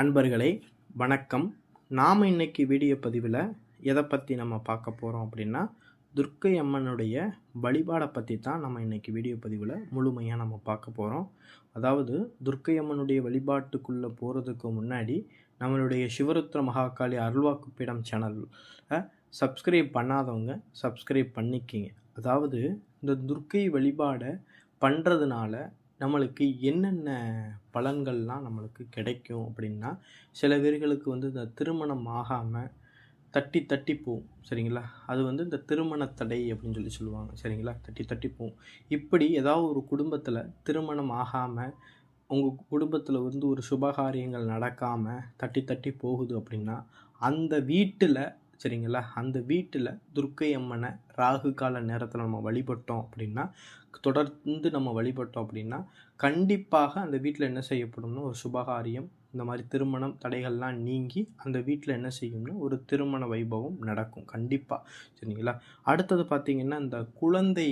அன்பர்களே வணக்கம். நாம் இன்னைக்கு வீடியோ பதிவில் எதை பற்றி நம்ம பார்க்க போகிறோம் அப்படின்னா, துர்க்கை அம்மனுடைய வழிபாடை பற்றி தான் நம்ம இன்னைக்கு வீடியோ பதிவில் முழுமையாக நம்ம பார்க்க போகிறோம். அதாவது துர்க்கை அம்மனுடைய வழிபாட்டுக்குள்ளே போகிறதுக்கு முன்னாடி நம்மளுடைய சிவருத்ர மகாகாளி அருள்வாக்கு பீடம் சேனலை சப்ஸ்கிரைப் பண்ணாதவங்க சப்ஸ்கிரைப் பண்ணிக்கிங்க. அதாவது இந்த துர்க்கை வழிபாடை பண்ணுறதுனால நம்மளுக்கு என்னென்ன பலன்கள்லாம் நம்மளுக்கு கிடைக்கும் அப்படின்னா, சில பேர்களுக்கு இந்த திருமணம் ஆகாமல் தட்டி தட்டி போகும் சரிங்களா. அது இந்த திருமண தடை அப்படின்னு சொல்லுவாங்க சரிங்களா. தட்டி தட்டி போகும். இப்படி ஏதாவது ஒரு குடும்பத்தில் திருமணம் ஆகாமல் உங்கள் குடும்பத்தில் ஒரு சுபகாரியங்கள் நடக்காமல் தட்டி தட்டி போகுது அப்படின்னா, அந்த வீட்டில் சரிங்களா, அந்த வீட்டில் துர்க்கை அம்மனை ராகு கால நேரத்தில் நம்ம வழிபட்டோம் அப்படின்னா, தொடர்ந்து நம்ம வழிபட்டோம் அப்படின்னா கண்டிப்பாக அந்த வீட்டில் என்ன செய்யப்படும்னா ஒரு சுபகாரியம், இந்த மாதிரி திருமணம் தடைகள்லாம் நீங்கி அந்த வீட்டில் என்ன செய்யும்னா ஒரு திருமண வைபவம் நடக்கும் கண்டிப்பாக சரிங்களா. அடுத்தது பார்த்திங்கன்னா, இந்த குழந்தை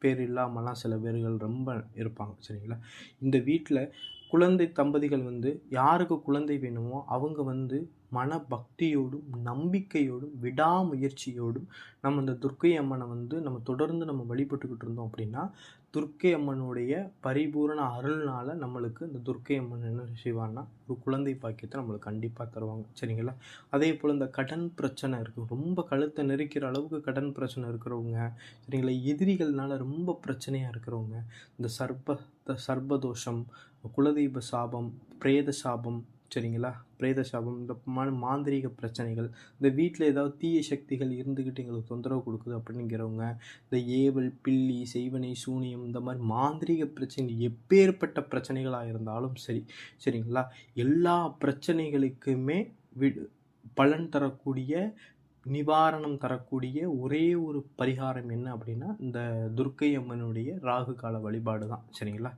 பேர் இல்லாமலாம் சில பேர்கள் ரொம்ப இருப்பாங்க சரிங்களா. இந்த வீட்டில் குழந்தை தம்பதிகள் யாருக்கு குழந்தை வேணுமோ அவங்க மன பக்தியோடும் நம்பிக்கையோடும் விடாமுயற்சியோடும் நம்ம இந்த துர்க்கை அம்மனை நம்ம தொடர்ந்து நம்ம வழிபட்டுக்கிட்டு இருந்தோம் அப்படின்னா, துர்க்கை அம்மனுடைய பரிபூரண அருள்னால் நம்மளுக்கு இந்த துர்க்கை அம்மன் என்ன செய்வான்னா ஒரு குழந்தை பாக்கியத்தை நம்மளுக்கு கண்டிப்பாக தருவாங்க சரிங்களா. அதே போல் இந்த கடன் பிரச்சனை இருக்குது, ரொம்ப கழுத்தை நெரிக்கிற அளவுக்கு கடன் பிரச்சனை இருக்கிறவங்க சரிங்களா, எதிரிகள்னால ரொம்ப பிரச்சனையாக இருக்கிறவங்க, இந்த சர்பதோஷம், குலதெய்வ சாபம், பிரேத சாபம் சரிங்களா, பிரேத சாபம், இந்த மாந்திரீக பிரச்சனைகள், இந்த வீட்டில் ஏதாவது தீய சக்திகள் இருந்துக்கிட்டு எங்களுக்கு தொந்தரவு கொடுக்குது அப்படிங்கிறவங்க, இந்த ஏவல் பில்லி செய்வனை சூனியம், இந்த மாதிரி மாந்திரீக பிரச்சனை எப்பேற்பட்ட பிரச்சனைகளாக இருந்தாலும் சரிங்களா, எல்லா பிரச்சனைகளுக்குமே பலன் தரக்கூடிய நிவாரணம் தரக்கூடிய ஒரே ஒரு பரிகாரம் என்ன அப்படின்னா, இந்த துர்க்கை அம்மனுடைய ராகு கால வழிபாடு தான் சரிங்களா.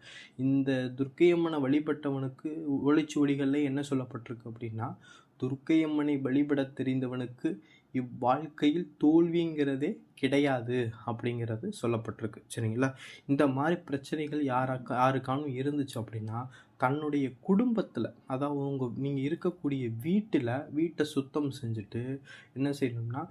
இந்த துர்க்கை அம்மனை வழிபட்டவனுக்கு ஒளிச்சுவடிகளில் என்ன சொல்லப்பட்டிருக்கு அப்படின்னா, துர்க்கை அம்மனை வழிபட தெரிந்தவனுக்கு இவ்வாழ்க்கையில் தோல்விங்கிறதே கிடையாது அப்படிங்கிறது சொல்லப்பட்டிருக்கு சரிங்களா. இந்த மாதிரி பிரச்சனைகள் யாருக்கானும் இருந்துச்சு அப்படின்னா, தன்னுடைய குடும்பத்தில் அதாவது நீங்கள் இருக்கக்கூடிய வீட்டை சுத்தம் செஞ்சுட்டு என்ன செய்யணும்னா,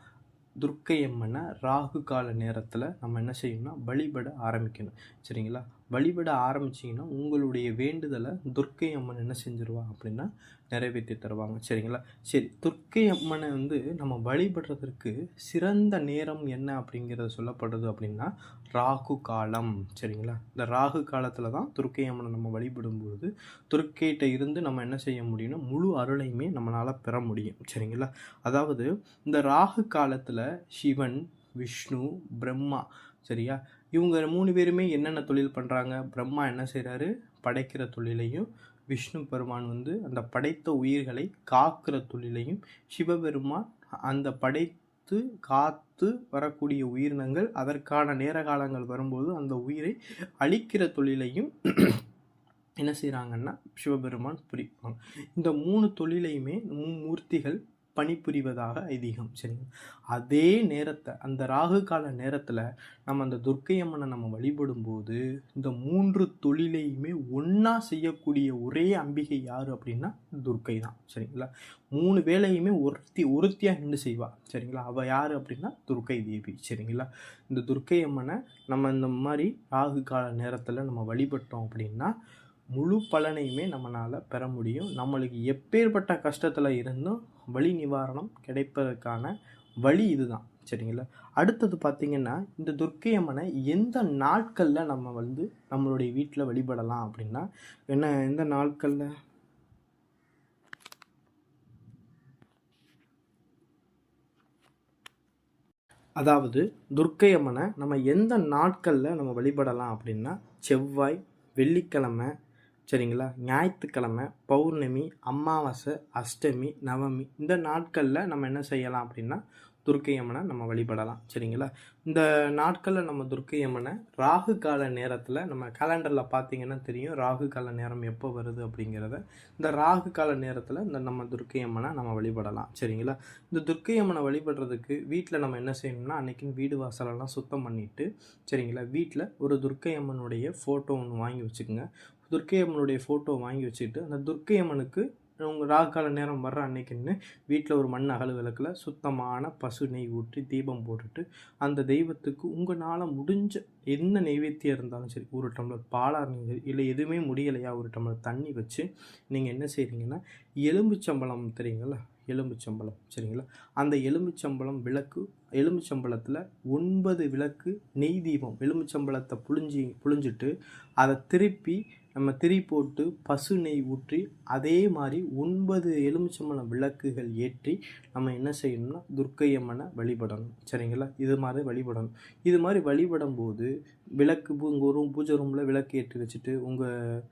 துர்க்கை அம்மனை ராகு கால நேரத்தில் நம்ம என்ன செய்யணும்னா வழிபட ஆரம்பிக்கணும் சரிங்களா. வழிபட ஆரம்பிச்சிங்கன்னா உங்களுடைய வேண்டுதலை துர்க்கை அம்மன் என்ன செஞ்சிருவா அப்படின்னா நிறைவேற்றி தருவாங்க சரிங்களா. சரி, துர்க்கை அம்மனை நம்ம வழிபடுறதற்கு சிறந்த நேரம் என்ன அப்படிங்கிறது சொல்லப்படுறது அப்படின்னா ராகு காலம் சரிங்களா. இந்த ராகு காலத்தில் தான் துர்க்கை அம்மனை நம்ம வழிபடும்போது துர்க்கையிட்ட இருந்து நம்ம என்ன செய்ய முடியும்னா முழு அருளையுமே நம்மளால் பெற முடியும் சரிங்களா. அதாவது இந்த ராகு காலத்தில் சிவன், விஷ்ணு, பிரம்மா சரியா, இவங்க 3 பேருமே என்னென்ன தொழில் பண்ணுறாங்க. பிரம்மா என்ன செய்கிறாரு, படைக்கிற தொழிலையும், விஷ்ணு பெருமான் அந்த படைத்த உயிர்களை காக்கிற தொழிலையும், சிவபெருமான் அந்த படைத்து காத்து வரக்கூடிய உயிரினங்கள் அதற்கான நேர காலங்கள் வரும்போது அந்த உயிரை அழிக்கிற தொழிலையும் என்ன செய்கிறாங்கன்னா சிவபெருமான் புரிவாங்க. இந்த 3 தொழிலையுமே மூர்த்திகள் பணிபுரிவதாக ஐதீகம் சரிங்க. அதே நேரத்தை அந்த ராகு கால நேரத்தில் நம்ம அந்த துர்க்கை அம்மனை நம்ம வழிபடும் போது இந்த 3 தொழிலையுமே ஒன்றா செய்யக்கூடிய ஒரே அம்பிகை யார் அப்படின்னா துர்க்கை தான் சரிங்களா. 3 வேலையுமே ஒருத்தியாக நின்று செய்வா சரிங்களா. அவள் யார் அப்படின்னா துர்க்கை தேவி சரிங்களா. இந்த துர்க்கை அம்மனை நம்ம இந்த மாதிரி ராகு கால நேரத்தில் நம்ம வழிபட்டோம் அப்படின்னா முழு பலனையுமே நம்மளால் பெற முடியும். நம்மளுக்கு எப்பேற்பட்ட கஷ்டத்தில் இருந்தும் வலி நிவாரணம் கிடைப்பதற்கான வழி இதுதான் சரிங்களா. அடுத்தது பார்த்திங்கன்னா, இந்த துர்க்கை அம்மனை எந்த நாட்களில் நம்ம நம்மளுடைய வீட்டில் வழிபடலாம் அப்படின்னா எந்த நாட்களில், அதாவது துர்க்கை அம்மனை நம்ம எந்த நாட்களில் நம்ம வழிபடலாம் அப்படின்னா செவ்வாய், வெள்ளிக்கிழமை சரிங்களா, ஞாயிற்றுக்கிழமை, பௌர்ணமி, அமாவாசை, அஷ்டமி, நவமி, இந்த நாட்களில் நம்ம என்ன செய்யலாம் அப்படின்னா துர்க்கை அம்மனை நம்ம வழிபடலாம் சரிங்களா. இந்த நாட்களில் நம்ம துர்க்கை அம்மனை ராகு கால நேரத்தில் நம்ம கேலண்டரில் பார்த்திங்கன்னா தெரியும் ராகு கால நேரம் எப்போ வருது அப்படிங்கிறத. இந்த ராகு கால நேரத்தில் நம்ம துர்க்கை அம்மனை நம்ம வழிபடலாம் சரிங்களா. இந்த துர்க்கை அம்மனை வழிபடுறதுக்கு வீட்டில் நம்ம என்ன செய்யணும்னா அன்றைக்கின்னு வீடு வாசலெல்லாம் சுத்தம் பண்ணிவிட்டு சரிங்களா, வீட்டில் ஒரு துர்க்கை அம்மனுடைய ஃபோட்டோ ஒன்று வாங்கி வச்சுக்கோங்க. துர்க்கை அம்மனுடைய ஃபோட்டோ வாங்கி வச்சுக்கிட்டு அந்த துர்க்கை அம்மனுக்கு உங்கள் ராகு கால நேரம் வர்ற அன்னைக்குன்னு வீட்டில் ஒரு மண் அகல் விளக்கில் சுத்தமான பசு நெய் ஊற்றி தீபம் போட்டுட்டு அந்த தெய்வத்துக்கு உங்களால் முடிஞ்ச என்ன நெய்வேத்தியம் இருந்தாலும் சரி, ஒரு டம்ளர் பாலாக இருந்தாலும் சரி, இல்லை எதுவுமே முடியலையா ஒரு டம்ளர் தண்ணி வச்சு நீங்கள் என்ன செய்கிறீங்கன்னா, எலும்புச்சம்பழம் தெரியுங்களா, எலும்புச்சம்பழம் சரிங்களா, அந்த எலும்புச்சம்பழம் விளக்கு, எலும்புச்சம்பழத்தில் 9 விளக்கு நெய் தீபம், எலும்புச்சம்பழத்தை புழிஞ்சிட்டு அதை திருப்பி நம்ம திரி போட்டு பசு நெய் ஊற்றி அதே மாதிரி 9 எலுமிச்சம்பழம் விளக்குகள் ஏற்றி நம்ம என்ன செய்யணும்னா துர்க்கை அம்மனை வழிபடணும் சரிங்களா. இது மாதிரி வழிபடணும். இது மாதிரி வழிபடும் போது விளக்கு உங்கள் பூஜை ரூமில் விளக்கு ஏற்றி வச்சுட்டு உங்கள்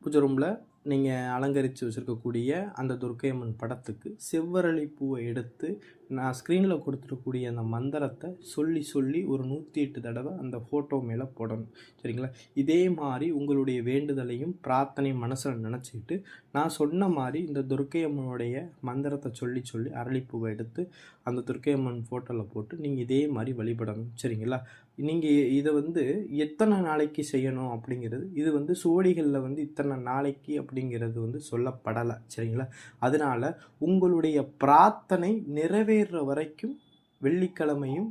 பூஜை ரூமில் நீங்கள் அலங்கரித்து வச்சுருக்கக்கூடிய அந்த துர்க்கை அம்மன் படத்துக்கு செவ்வரளி பூவை எடுத்து நான் ஸ்க்ரீனில் கொடுத்துருக்கக்கூடிய அந்த மந்திரத்தை சொல்லி ஒரு 108 தடவை அந்த ஃபோட்டோ மேலே போடணும் சரிங்களா. இதே மாதிரி உங்களுடைய வேண்டுதலையும் பிரார்த்தனையும் மனசில் நினச்சிக்கிட்டு நான் சொன்ன மாதிரி இந்த துர்க்கை அம்மனுடைய மந்திரத்தை சொல்லி அரளிப்பூவை எடுத்து அந்த துர்க்கை அம்மன் ஃபோட்டோவில் போட்டு நீங்கள் இதே மாதிரி வழிபடணும் சரிங்களா. நீங்கள் இதை எத்தனை நாளைக்கு செய்யணும் அப்படிங்கிறது, இது சுவடிகளில் இத்தனை நாளைக்கு அப்படிங்கிறது சொல்லப்படலை சரிங்களா. அதனால் உங்களுடைய பிரார்த்தனை நிறைவேற வரைக்கும் வெள்ளிக்கிழமையும்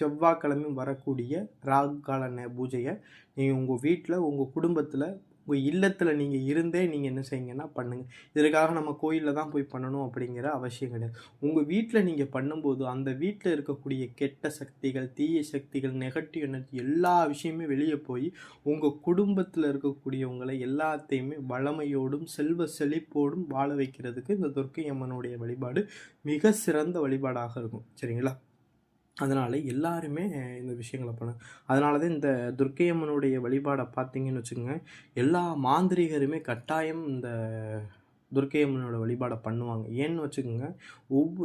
செவ்வாய்க்கிழமையும் வரக்கூடிய ராகு கால பூஜையை நீங்கள் உங்கள் வீட்டில் உங்கள் குடும்பத்தில் உங்கள் இல்லத்தில் நீங்கள் இருந்தே நீங்கள் என்ன செய்யுங்கன்னா பண்ணுங்கள். இதற்காக நம்ம கோயிலில் தான் போய் பண்ணணும் அப்படிங்கிற அவசியம் கிடையாது. உங்கள் வீட்டில் நீங்கள் பண்ணும்போது அந்த வீட்டில் இருக்கக்கூடிய கெட்ட சக்திகள், தீய சக்திகள், நெகட்டிவ் எனர்ஜி எல்லா விஷயமே வெளியே போய் உங்கள் குடும்பத்தில் இருக்கக்கூடியவங்களை எல்லாத்தையுமே வளமையோடும் செல்வ செழிப்போடும் வாழ வைக்கிறதுக்கு இந்த துர்க்கை அம்மனுடைய வழிபாடு மிக சிறந்த வழிபாடாக இருக்கும் சரிங்களா. அதனால் எல்லாருமே இந்த விஷயங்களை பண்ணும். அதனால தான் இந்த துர்க்கை அம்மனுடைய வழிபாடை பார்த்தீங்கன்னு வச்சுக்கோங்க, எல்லா மாந்திரிகருமே கட்டாயம் இந்த துர்க்கை அம்மனோட வழிபாடை பண்ணுவாங்க. ஏன்னு வச்சுக்கோங்க,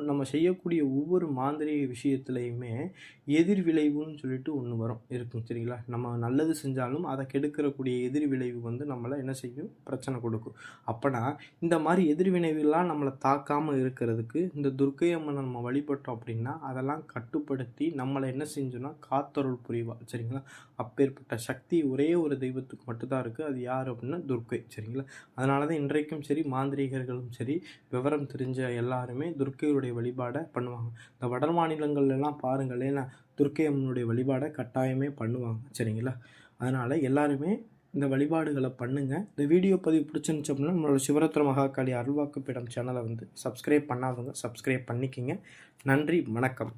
நம்ம செய்யக்கூடிய ஒவ்வொரு மாந்திரிக விஷயத்துலையுமே எதிர்விளைவுன்னு சொல்லிட்டு ஒன்று இருக்கும் சரிங்களா. நம்ம நல்லது செஞ்சாலும் அதை கெடுக்கிறக்கூடிய எதிர்விளைவு நம்மளை என்ன செய்யும், பிரச்சனை கொடுக்கும். அப்போனா இந்த மாதிரி எதிர்விளைவுலாம் நம்மளை தாக்காமல் இருக்கிறதுக்கு இந்த துர்க்கை அம்மனை நம்ம வழிபட்டோம் அப்படின்னா அதெல்லாம் கட்டுப்படுத்தி நம்மளை என்ன செஞ்சோன்னா காத்தருள் புரிவா சரிங்களா. அப்பேற்பட்ட சக்தி ஒரே ஒரு தெய்வத்துக்கு மட்டும்தான் இருக்குது. அது யார் அப்படின்னா துர்க்கை சரிங்களா. அதனால தான் இன்றைக்கும் சரி மாந்திரிகர்களும் சரி விவரம் தெரிஞ்ச எல்லாருமே துர்க்கையுடைய வழிபாடை பண்ணுவாங்க. இந்த வட மாநிலங்கள்லாம் பாருங்களேன், துர்க்கை அம்மனுடைய வழிபாடை கட்டாயமே பண்ணுவாங்க சரிங்களா. அதனால் எல்லாருமே இந்த வழிபாடுகளை பண்ணுங்கள். இந்த வீடியோ பதிவு பிடிச்சிருந்துச்சு அப்படின்னா நம்மளோட சிவரத்ன மகாகாளி அருள்வாக்கு பீடம் சேனலை சப்ஸ்கிரைப் பண்ணாதவங்க சப்ஸ்கிரைப் பண்ணிக்கிங்க. நன்றி, வணக்கம்.